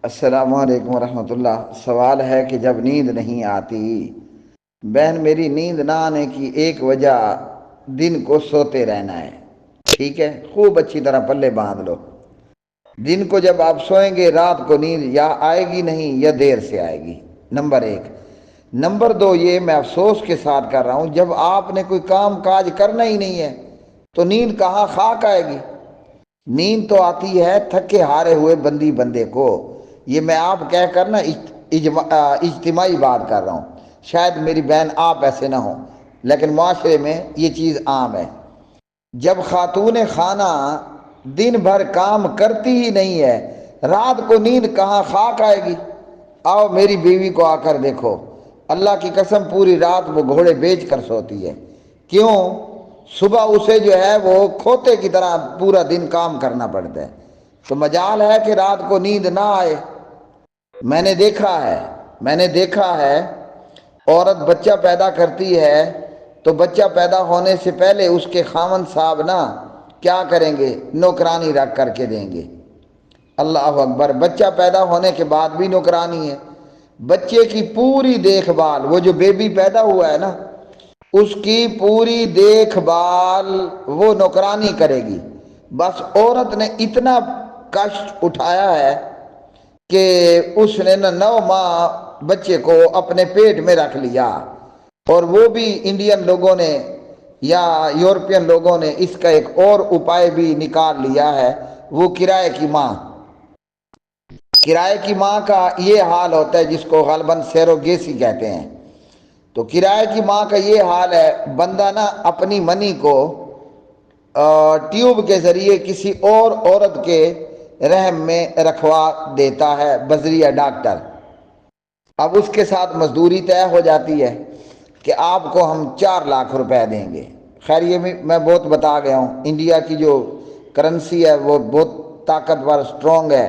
السلام علیکم ورحمۃ اللہ۔ سوال ہے کہ جب نیند نہیں آتی، بہن میری نیند نہ آنے کی ایک وجہ دن کو سوتے رہنا ہے۔ ٹھیک ہے، خوب اچھی طرح پلے باندھ لو۔ دن کو جب آپ سوئیں گے رات کو نیند یا آئے گی نہیں یا دیر سے آئے گی، نمبر ایک۔ نمبر دو، یہ میں افسوس کے ساتھ کر رہا ہوں، جب آپ نے کوئی کام کاج کرنا ہی نہیں ہے تو نیند کہاں خاک آئے گی؟ نیند تو آتی ہے تھکے ہارے ہوئے بندے کو۔ یہ میں آپ کہہ کر نا اجتماعی بات کر رہا ہوں، شاید میری بہن آپ ایسے نہ ہوں، لیکن معاشرے میں یہ چیز عام ہے۔ جب خاتون خانہ دن بھر کام کرتی ہی نہیں ہے، رات کو نیند کہاں خاک آئے گی؟ آؤ میری بیوی کو آ کر دیکھو، اللہ کی قسم پوری رات وہ گھوڑے بیچ کر سوتی ہے۔ کیوں؟ صبح اسے جو ہے وہ کھوتے کی طرح پورا دن کام کرنا پڑتا ہے، تو مجال ہے کہ رات کو نیند نہ آئے۔ میں نے دیکھا ہے عورت بچہ پیدا کرتی ہے تو بچہ پیدا ہونے سے پہلے اس کے خاوند صاحب نا کیا کریں گے؟ نوکرانی رکھ کر کے دیں گے۔ اللہ اکبر! بچہ پیدا ہونے کے بعد بھی نوکرانی ہے۔ بچے کی پوری دیکھ بھال، وہ جو بیبی پیدا ہوا ہے نا، اس کی پوری دیکھ بھال وہ نوکرانی کرے گی۔ بس عورت نے اتنا کشٹ اٹھایا ہے کہ اس نے 9 ماہ بچے کو اپنے پیٹ میں رکھ لیا، اور وہ بھی انڈین لوگوں نے یا یورپین لوگوں نے اس کا ایک اور اپائے بھی نکال لیا ہے، وہ کرائے کی ماں۔ کرائے کی ماں کا یہ حال ہوتا ہے جس کو غالباً سیروگیسی کہتے ہیں۔ تو کرائے کی ماں کا یہ حال ہے، بندہ نا اپنی منی کو ٹیوب کے ذریعے کسی اور عورت کے رحم میں رکھوا دیتا ہے بذریعہ ڈاکٹر۔ اب اس کے ساتھ مزدوری طے ہو جاتی ہے کہ آپ کو ہم 4 لاکھ روپے دیں گے۔ خیر یہ میں بہت بتا گیا ہوں، انڈیا کی جو کرنسی ہے وہ بہت طاقتور سٹرونگ ہے،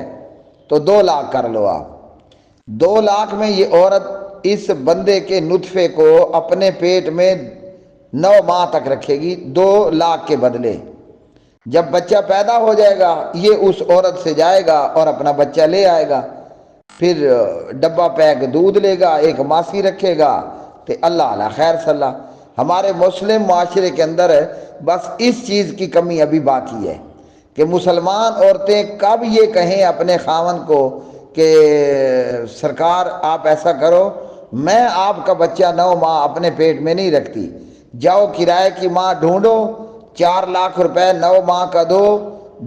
تو 2 لاکھ کر لو آپ۔ 2 لاکھ میں یہ عورت اس بندے کے نطفے کو اپنے پیٹ میں 9 ماہ تک رکھے گی، 2 لاکھ کے بدلے۔ جب بچہ پیدا ہو جائے گا یہ اس عورت سے جائے گا اور اپنا بچہ لے آئے گا، پھر ڈبہ پیک دودھ لے گا، ایک ماسی رکھے گا، تو اللہ علیہ خیر صلی۔ ہمارے مسلم معاشرے کے اندر بس اس چیز کی کمی ابھی باقی ہے کہ مسلمان عورتیں کب یہ کہیں اپنے خاوند کو کہ سرکار آپ ایسا کرو، میں آپ کا بچہ 9 ماہ اپنے پیٹ میں نہیں رکھتی، جاؤ کرائے کی ماں ڈھونڈو، 4 لاکھ روپے 9 ماہ کا دو،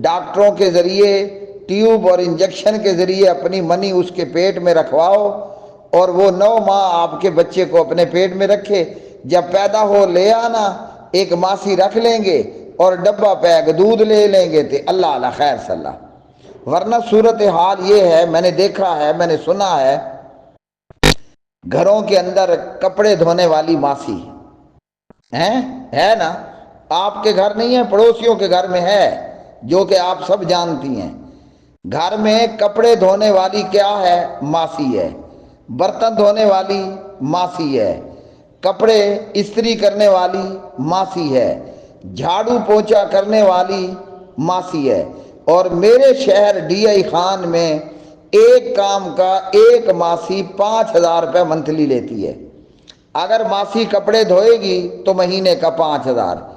ڈاکٹروں کے ذریعے ٹیوب اور انجیکشن کے ذریعے اپنی منی اس کے پیٹ میں رکھواؤ، اور وہ 9 ماہ آپ کے بچے کو اپنے پیٹ میں رکھے، جب پیدا ہو لے آنا، ایک ماسی رکھ لیں گے اور ڈبہ پیک دودھ لے لیں گے، تو اللہ علیہ خیر صلی۔ ورنہ صورتحال یہ ہے، میں نے دیکھا ہے، میں نے سنا ہے، گھروں کے اندر کپڑے دھونے والی ماسی ہے نا؟ آپ کے گھر نہیں ہے، پڑوسیوں کے گھر میں ہے، جو کہ آپ سب جانتی ہیں۔ گھر میں کپڑے دھونے والی کیا ہے؟ ماسی ہے۔ برتن دھونے والی ماسی ہے، کپڑے استری کرنے والی ماسی ہے، جھاڑو پوچھا کرنے والی ماسی ہے۔ اور میرے شہر ڈی آئی خان میں ایک کام کا ایک ماسی 5,000 روپے منتھلی لیتی ہے۔ اگر ماسی کپڑے دھوئے گی تو مہینے کا 5,000،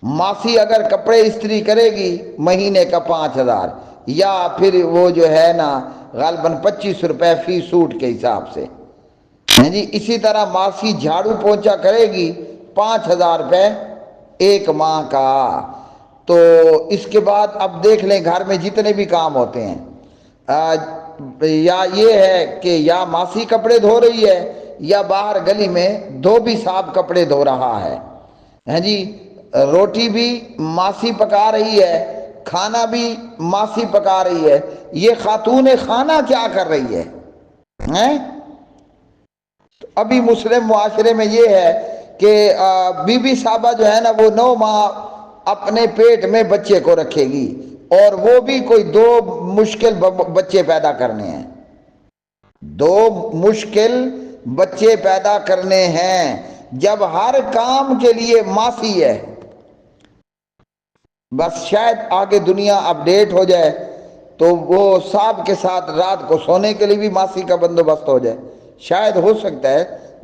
ماسی اگر کپڑے استری کرے گی مہینے کا 5,000، یا پھر وہ جو ہے نا غالباً 25 روپے فی سوٹ کے حساب سے جی۔ اسی طرح ماسی جھاڑو پوچھا کرے گی 5,000 روپے ایک ماہ کا۔ تو اس کے بعد اب دیکھ لیں گھر میں جتنے بھی کام ہوتے ہیں، یا یہ ہے کہ یا ماسی کپڑے دھو رہی ہے یا باہر گلی میں دھوبی صاحب کپڑے دھو رہا ہے جی۔ روٹی بھی ماسی پکا رہی ہے، کھانا بھی ماسی پکا رہی ہے۔ یہ خاتون خانہ کیا کر رہی ہے؟ ابھی مسلم معاشرے میں یہ ہے کہ بی بی صاحبہ جو ہے نا وہ 9 ماہ اپنے پیٹ میں بچے کو رکھے گی، اور وہ بھی کوئی 2 مشکل بچے پیدا کرنے ہیں، 2 مشکل بچے پیدا کرنے ہیں، جب ہر کام کے لیے ماسی ہے۔ بس شاید آگے دنیا اپڈیٹ ہو جائے، تو وہ صاحب کے ساتھ رات کو سونے کے لیے بھی ماسی کا بندوبست ہو جائے. شاید ہو سکتا ہے،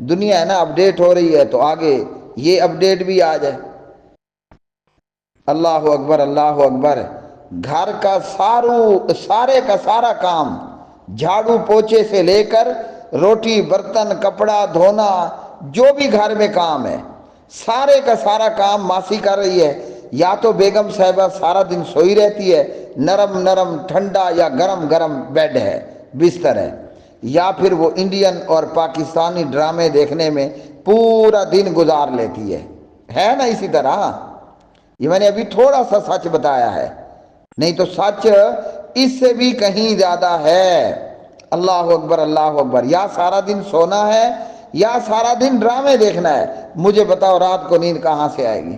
دنیا ہے نا اپڈیٹ ہو رہی ہے تو آگے یہ اپڈیٹ بھی آ جائے. اللہ اکبر اللہ اکبر. گھر کا سارے کا سارا کام، جھاڑو پوچھے سے لے کر روٹی برتن کپڑا دھونا، جو بھی گھر میں کام ہے سارے کا سارا کام ماسی کر رہی ہے. یا تو بیگم صاحبہ سارا دن سوئی رہتی ہے، نرم نرم ٹھنڈا یا گرم گرم بیڈ ہے، بستر ہے، یا پھر وہ انڈین اور پاکستانی ڈرامے دیکھنے میں پورا دن گزار لیتی ہے نا اسی طرح. یہ میں نے ابھی تھوڑا سا سچ بتایا ہے، نہیں تو سچ اس سے بھی کہیں زیادہ ہے. اللہ اکبر اللہ اکبر. یا سارا دن سونا ہے یا سارا دن ڈرامے دیکھنا ہے. مجھے بتاؤ رات کو نیند کہاں سے آئے گی؟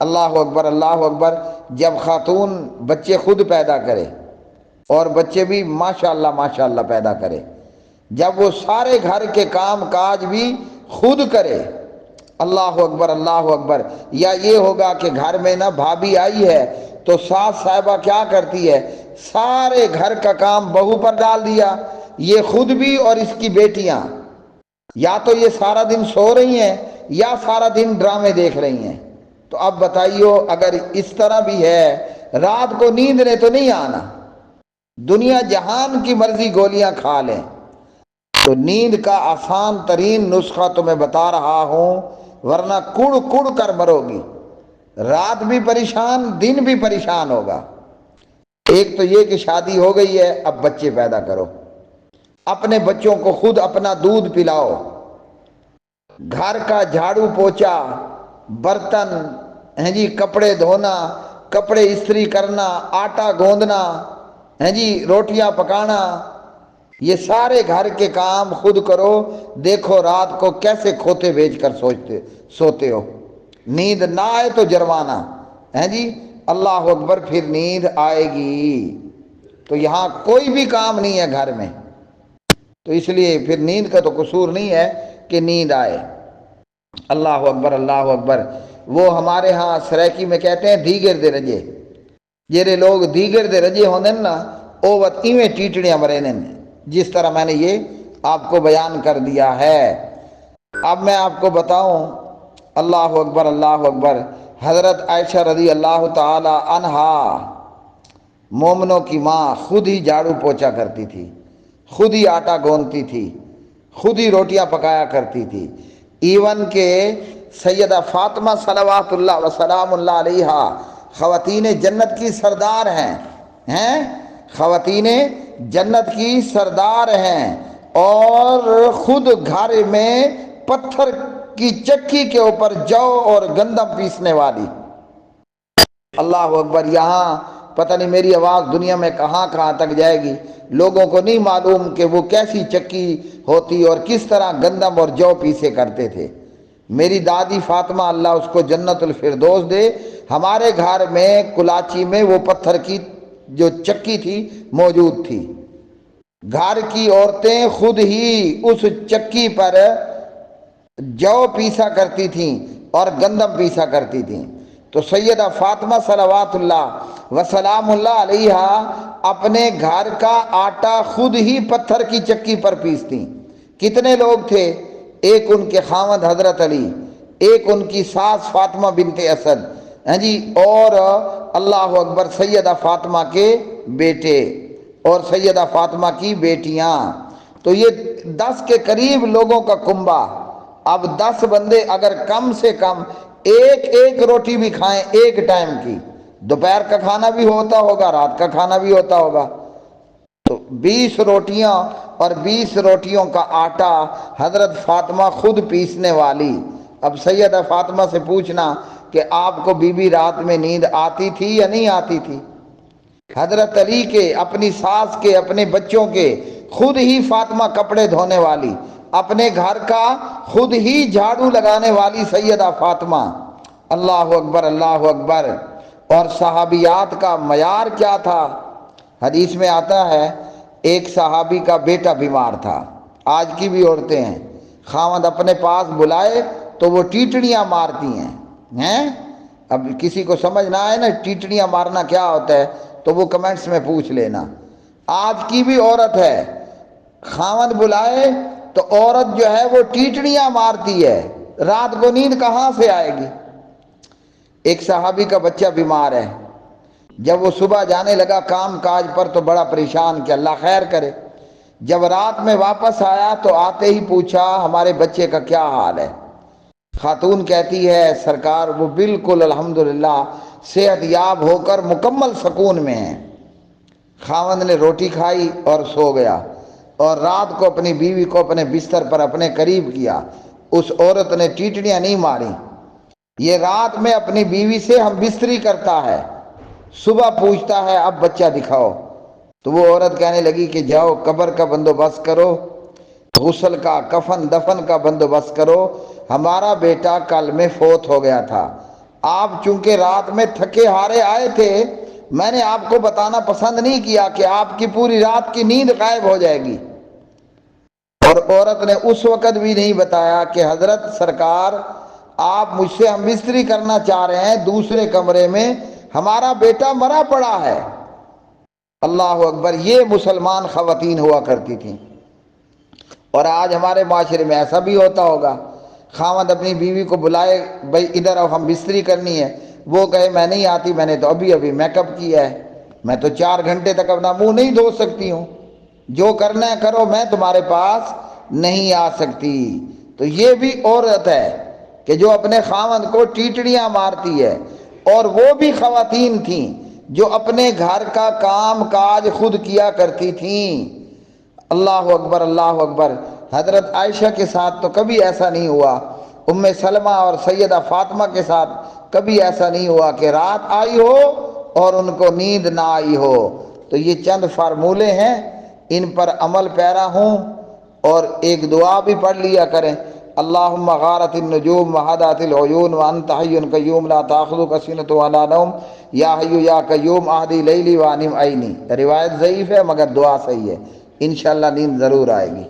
اللہ اکبر اللہ اکبر. جب خاتون بچے خود پیدا کرے اور بچے بھی ماشاء اللہ پیدا کرے، جب وہ سارے گھر کے کام کاج بھی خود کرے، اللہ اکبر اللہ اکبر. یا یہ ہوگا کہ گھر میں نا بھابھی آئی ہے تو ساس صاحبہ کیا کرتی ہے، سارے گھر کا کام بہو پر ڈال دیا، یہ خود بھی اور اس کی بیٹیاں. یا تو یہ سارا دن سو رہی ہیں یا سارا دن ڈرامے دیکھ رہی ہیں. تو اب بتائیو اگر اس طرح بھی ہے، رات کو نیند نے تو نہیں آنا. دنیا جہان کی مرضی گولیاں کھا لیں، تو نیند کا آسان ترین نسخہ تو میں بتا رہا ہوں، ورنہ کڑ کڑ کر مرو گی. رات بھی پریشان، دن بھی پریشان ہوگا. ایک تو یہ کہ شادی ہو گئی ہے، اب بچے پیدا کرو، اپنے بچوں کو خود اپنا دودھ پلاؤ، گھر کا جھاڑو پوچھا، برتن ہیں جی، کپڑے دھونا، کپڑے استری کرنا، آٹا گوندنا، ہیں جی، روٹیاں پکانا، یہ سارے گھر کے کام خود کرو. دیکھو رات کو کیسے کھوتے بیچ کر سوتے ہو. نیند نہ آئے تو جرمانہ ہے جی. اللہ اکبر. پھر نیند آئے گی. تو یہاں کوئی بھی کام نہیں ہے گھر میں، تو اس لیے پھر نیند کا تو قصور نہیں ہے کہ نیند آئے. اللہ اکبر اللہ اکبر. وہ ہمارے ہاں سریکی میں کہتے ہیں دیگر دے رجے، جیرے لوگ دیگر دے رجے ہوندے نا او وقت ایویں ٹیٹڑیاں مرے نے، جس طرح میں نے یہ آپ کو بیان کر دیا ہے. اب میں آپ کو بتاؤں، اللہ اکبر اللہ اکبر. حضرت عائشہ رضی اللہ تعالی عنہا، مومنوں کی ماں، خود ہی جھاڑو پوچھا کرتی تھی، خود ہی آٹا گوندتی تھی، خود ہی روٹیاں پکایا کرتی تھی. ایون کہ سیدہ فاطمہ صلوات اللہ وسلام اللہ علیہا خواتین جنت کی سردار ہیں خواتین جنت کی سردار ہیں، اور خود گھر میں پتھر کی چکی کے اوپر جو اور گندم پیسنے والی. اللہ اکبر. یہاں پتہ نہیں میری آواز دنیا میں کہاں کہاں تک جائے گی، لوگوں کو نہیں معلوم کہ وہ کیسی چکی ہوتی اور کس طرح گندم اور جو پیسے کرتے تھے. میری دادی فاطمہ اللہ اس کو جنت الفردوس دے، ہمارے گھر میں کلاچی میں وہ پتھر کی جو چکی تھی موجود تھی. گھر کی عورتیں خود ہی اس چکی پر جو پیسا کرتی تھیں اور گندم پیسا کرتی تھیں. تو سیدہ فاطمہ صلوات اللہ وسلام اللہ علیہا اپنے گھر کا آٹا خود ہی پتھر کی چکی پر پیستی. کتنے لوگ تھے؟ ایک ان کے خاوند حضرت علی، ایک ان کی ساس فاطمہ بنت اسد، ہیں جی، اور اللہ اکبر سیدہ فاطمہ کے بیٹے اور سیدہ فاطمہ کی بیٹیاں. تو یہ 10 کے قریب لوگوں کا کنبہ. اب 10 بندے اگر کم سے کم ایک روٹی بھی کھائیں ایک ٹائم کی، دوپہر کا کھانا بھی ہوتا ہوگا، رات کا کھانا بھی ہوتا ہوگا، تو 20 روٹیاں اور 20 روٹیوں کا آٹا حضرت فاطمہ خود پیسنے والی. اب سیدہ فاطمہ سے پوچھنا کہ آپ کو بی بی رات میں نیند آتی تھی یا نہیں آتی تھی؟ حضرت علی کے، اپنی ساس کے، اپنے بچوں کے، خود ہی فاطمہ کپڑے دھونے والی، اپنے گھر کا خود ہی جھاڑو لگانے والی سیدہ فاطمہ. اللہ اکبر اللہ اکبر. اور صحابیات کا معیار کیا تھا؟ حدیث میں آتا ہے ایک صحابی کا بیٹا بیمار تھا. آج کی بھی عورتیں ہیں، خاوند اپنے پاس بلائے تو وہ ٹیٹڑیاں مارتی ہیں. اب کسی کو سمجھ نہ آئے نا ٹیٹڑیاں مارنا کیا ہوتا ہے، تو وہ کمنٹس میں پوچھ لینا۔ آج کی بھی عورت ہے، خاوند بلائے تو عورت جو ہے وہ ٹیٹڑیاں مارتی ہے، رات کو نیند کہاں سے آئے گی؟ ایک صحابی کا بچہ بیمار ہے، جب وہ صبح جانے لگا کام کاج پر تو بڑا پریشان کہ اللہ خیر کرے۔ جب رات میں واپس آیا تو آتے ہی پوچھا ہمارے بچے کا کیا حال ہے؟ خاتون کہتی ہے سرکار وہ بالکل الحمدللہ صحت یاب ہو کر مکمل سکون میں ہیں۔ خاوند نے روٹی کھائی اور سو گیا، اور رات کو اپنی بیوی کو اپنے بستر پر اپنے قریب کیا۔ اس عورت نے ٹیٹڑیاں نہیں ماری، یہ رات میں اپنی بیوی سے ہم بستری کرتا ہے، صبح پوچھتا ہے اب بچہ دکھاؤ۔ تو وہ عورت کہنے لگی کہ جاؤ قبر کا بندوبست کرو، غسل کا، کفن دفن کا بندوبست کرو، ہمارا بیٹا کل میں فوت ہو گیا تھا، آپ چونکہ رات میں تھکے ہارے آئے تھے، میں نے آپ کو بتانا پسند نہیں کیا کہ آپ کی پوری رات کی نیند غائب ہو جائے گی۔ اور عورت نے اس وقت بھی نہیں بتایا کہ حضرت سرکار آپ مجھ سے ہم بستری کرنا چاہ رہے ہیں، دوسرے کمرے میں ہمارا بیٹا مرا پڑا ہے۔ اللہ اکبر، یہ مسلمان خواتین ہوا کرتی تھیں۔ اور آج ہمارے معاشرے میں ایسا بھی ہوتا ہوگا، خاوند اپنی بیوی کو بلائے بھائی ادھر آؤ ہم بستری کرنی ہے، وہ کہے میں نہیں آتی، میں نے تو ابھی میک اپ کیا ہے، میں تو 4 گھنٹے تک اپنا منہ نہیں دھو سکتی ہوں، جو کرنا ہے کرو، میں تمہارے پاس نہیں آ سکتی۔ تو یہ بھی عورت ہے کہ جو اپنے خاوند کو ٹیٹڑیاں مارتی ہے، اور وہ بھی خواتین تھیں جو اپنے گھر کا کام کاج خود کیا کرتی تھیں۔ اللہ اکبر، اللہ اکبر۔ حضرت عائشہ کے ساتھ تو کبھی ایسا نہیں ہوا، ام سلمہ اور سیدہ فاطمہ کے ساتھ کبھی ایسا نہیں ہوا کہ رات آئی ہو اور ان کو نیند نہ آئی ہو۔ تو یہ چند فارمولے ہیں، ان پر عمل پیرا ہوں، اور ایک دعا بھی پڑھ لیا کریں، اللہم غارت النجوم وحدات العیون وانت حی قیوم لا تاخذک سنۃ ولا نوم یا حی یا قیوم اہدی لیلی وانم عینی۔ روایت ضعیف ہے مگر دعا صحیح ہے، انشاءاللہ نیند ضرور آئے گی۔